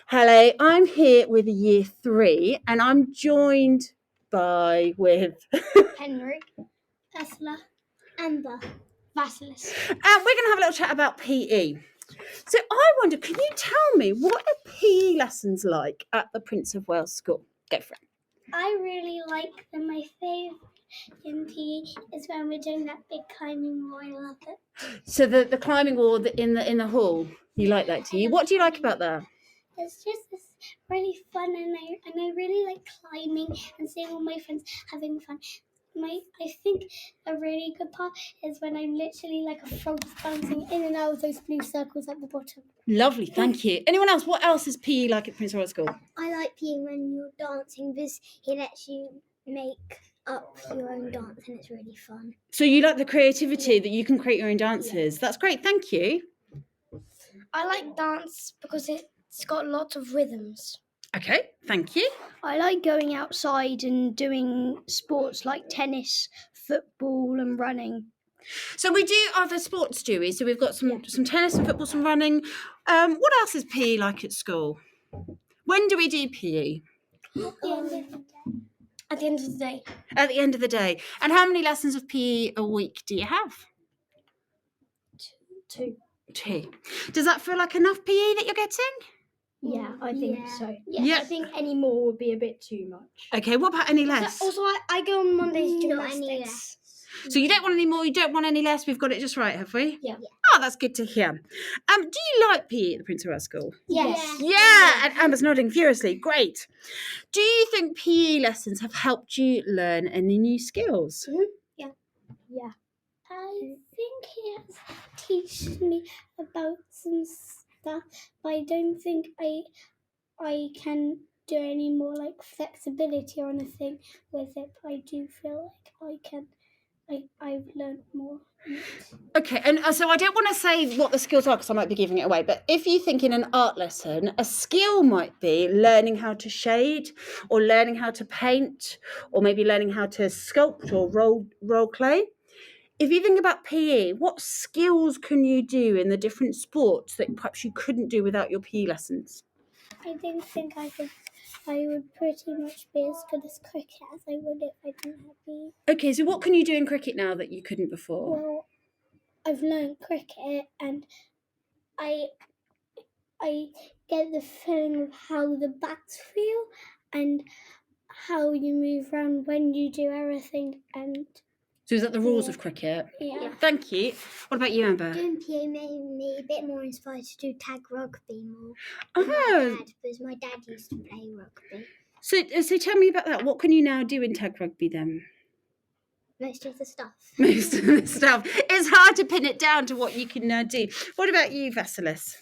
Hello, I'm here with Year 3 and I'm joined with Henry, Ursula, Amber, Vasilis. and we're going to have a little chat about PE. So I wonder, can you tell me what are PE lessons like at the Prince of Wales School? Go for it. I really like them. My favourite in PE is when we're doing that big climbing wall. I love it. So the climbing wall in the hall, you like that, do you? What do you like about that? It's just really fun, and I really like climbing and seeing all my friends having fun. I think a really good part is when I'm literally like a frog bouncing in and out of those blue circles at the bottom. Lovely, thank you. Anyone else? What else is PE like at Prince of Wales School? I like PE when you're dancing because he lets you make up your own dance and it's really fun. So you like the creativity that you can create your own dances. That's great, thank you. I like dance because it's got lots of rhythms. Okay, thank you. I like going outside and doing sports like tennis, football and running. So we do other sports, do we? So we've got some tennis, some football, some running. What else is PE like at school? When do we do PE? At the end of the day. At the end of the day. And how many lessons of PE a week do you have? Two. Does that feel like enough PE that you're getting? Yeah, I think so. Yeah. I think any more would be a bit too much. Okay, what about any less? Also, I go on Mondays to Not any gymnastics. So you don't want any more, you don't want any less. We've got it just right, have we? Yeah. Oh, that's good to hear. Do you like PE at the Prince of Wales School? Yes. Yeah, and Amber's nodding furiously. Great. Do you think PE lessons have helped you learn any new skills? Yeah. I think he has teached me about some stuff, but I don't think I can do any more like flexibility or anything with it. But I do feel like I can. I've learned more. Okay, and so I don't want to say what the skills are because I might be giving it away, but if you think in an art lesson, a skill might be learning how to shade or learning how to paint or maybe learning how to sculpt or roll clay. If you think about PE, what skills can you do in the different sports that perhaps you couldn't do without your PE lessons? I don't think I would pretty much be as good as cricket as I would if I didn't have PE. Okay, so what can you do in cricket now that you couldn't before? Well, I've learned cricket and I get the feeling of how the bats feel and how you move around when you do everything. And So is that the rules of cricket? yeah. Thank you. What about you, Amber? Doing PE made me a bit more inspired to do tag rugby more. Oh, Because my dad used to play rugby. So tell me about that. What can you now do in tag rugby then? Most of the stuff. Most of the stuff. It's hard to pin it down to what you can now do. What about you, Vasilis?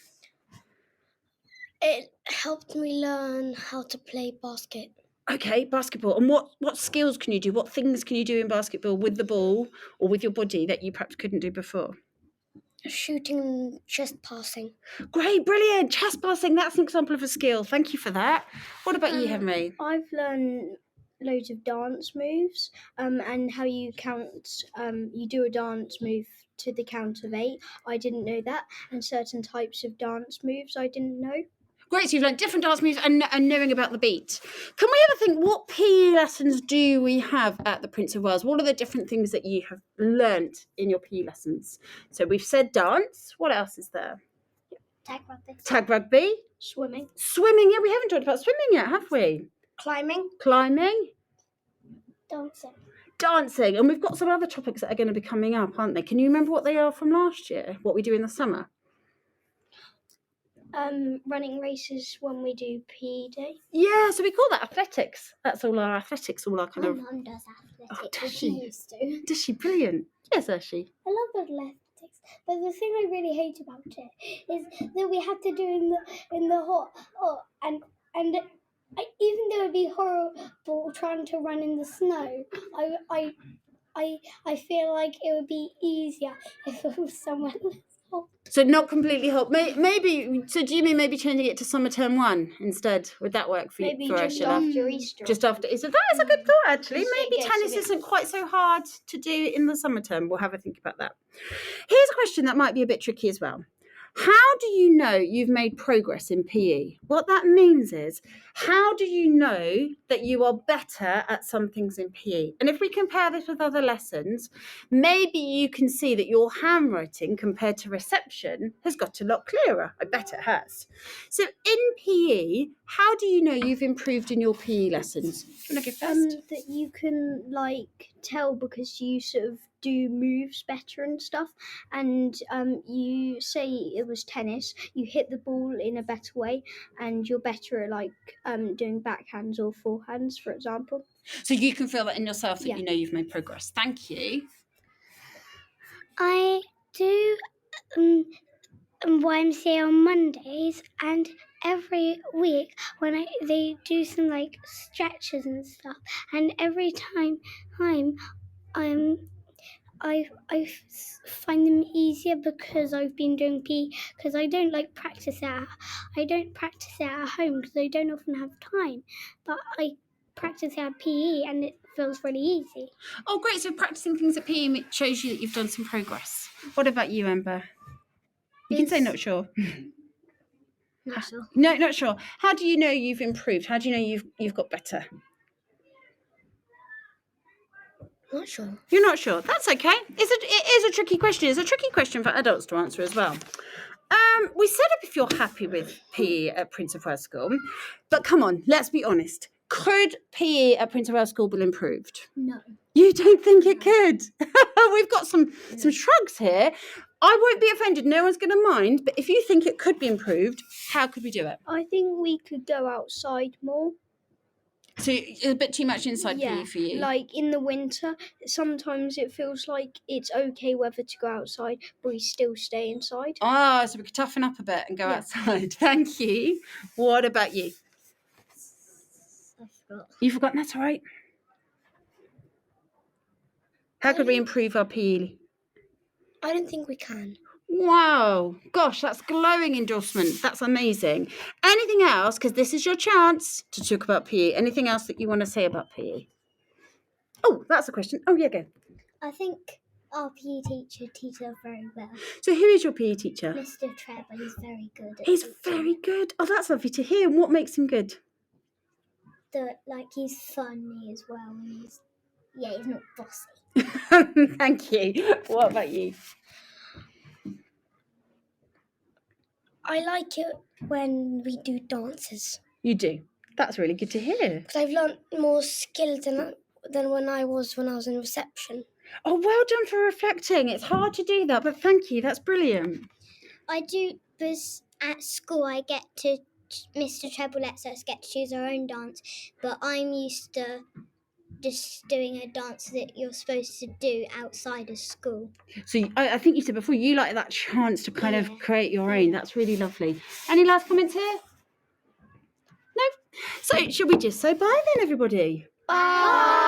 It helped me learn how to play basket. Okay, basketball. And what skills can you do? What things can you do in basketball with the ball or with your body that you perhaps couldn't do before? Shooting and chest passing. Great, brilliant. Chest passing, that's an example of a skill. Thank you for that. What about you, Henry? I've learned loads of dance moves and how you count. You do a dance move to the count of 8. I didn't know that. And certain types of dance moves I didn't know. Great, so you've learned different dance moves and knowing about the beat. Can we ever think, what PE lessons do we have at the Prince of Wales? What are the different things that you have learnt in your PE lessons? So we've said dance. What else is there? Tag rugby. Swimming. Yeah, we haven't talked about swimming yet, have we? Climbing. Dancing. And we've got some other topics that are going to be coming up, aren't they? Can you remember what they are from last year? What we do in the summer? Running races when we do PE day. Yeah, so we call that athletics. That's all our athletics, all our kind My of... mum does athletics. Oh, does She used to. Does she? Brilliant. Yes, does she? I love athletics, but the thing I really hate about it is that we have to do in the hot and even though it would be horrible trying to run in the snow, I feel like it would be easier if it was somewhere less hot. So not completely hot. Maybe. So do you mean maybe changing it to summer term 1 instead? Would that work for Maybe you? For just Ursula? after Easter. Just after Easter. That is a good thought, actually. So it Maybe gets a tennis bit- isn't quite so hard to do in the summer term. We'll have a think about that. Here's a question that might be a bit tricky as well. How do you know you've made progress in PE? What that means is, how do you know that you are better at some things in PE? And if we compare this with other lessons, maybe you can see that your handwriting compared to reception has got a lot clearer. I bet it has. So in PE, how do you know you've improved in your PE lessons? Do you want to go first? That you can like tell because you sort of do moves better and stuff, and you say it was tennis, you hit the ball in a better way, and you're better at like doing backhands or forehands, for example. So you can feel that in yourself that Yeah. you know you've made progress. Thank you. I do YMCA on Mondays, and every week when they do some like stretches and stuff, and every time I find them easier because I've been doing PE, because I don't practice it at home because I don't often have time, but I practice at PE and it feels really easy. Oh, great. So practicing things at PE shows you that you've done some progress. What about you, Amber? You can say not sure. Not sure. No, not sure. How do you know you've improved? How do you know you've got better? Not sure. You're not sure. That's okay. It is a tricky question. It's a tricky question for adults to answer as well. We said it if you're happy with PE at Prince of Wales School, but come on, let's be honest. Could PE at Prince of Wales School be improved? No. You don't think it could? We've got some shrugs here. I won't be offended. No one's going to mind. But if you think it could be improved, how could we do it? I think we could go outside more. So it's a bit too much inside PE for you? Like in the winter, sometimes it feels like it's okay weather to go outside, but we still stay inside. Ah, so we could toughen up a bit and go outside. Thank you. What about you? I forgot. You've forgotten? That's all right. How could we improve our PE? I don't think we can. Wow. Gosh, that's glowing endorsement. That's amazing. Anything else? Because this is your chance to talk about PE. Anything else that you want to say about PE? Oh, that's a question. Oh, yeah, go. I think our PE teacher teaches us very well. So who is your PE teacher? Mr. Trevor, he's very good at He's teaching. very good. Oh, that's lovely to hear. And what makes him good? He's funny as well. And he's not bossy. Thank you. What about you? I like it when we do dances. You do. That's really good to hear. Because I've learnt more skills than when I was in reception. Oh, well done for reflecting. It's hard to do that, but thank you. That's brilliant. I do, because at school Mr. Treble lets us get to choose our own dance, but I'm used to just doing a dance that you're supposed to do outside of school. So I think you said before you like that chance to kind of create your own. That's really lovely. Any last comments here? No? So should we just say bye then, everybody? Bye.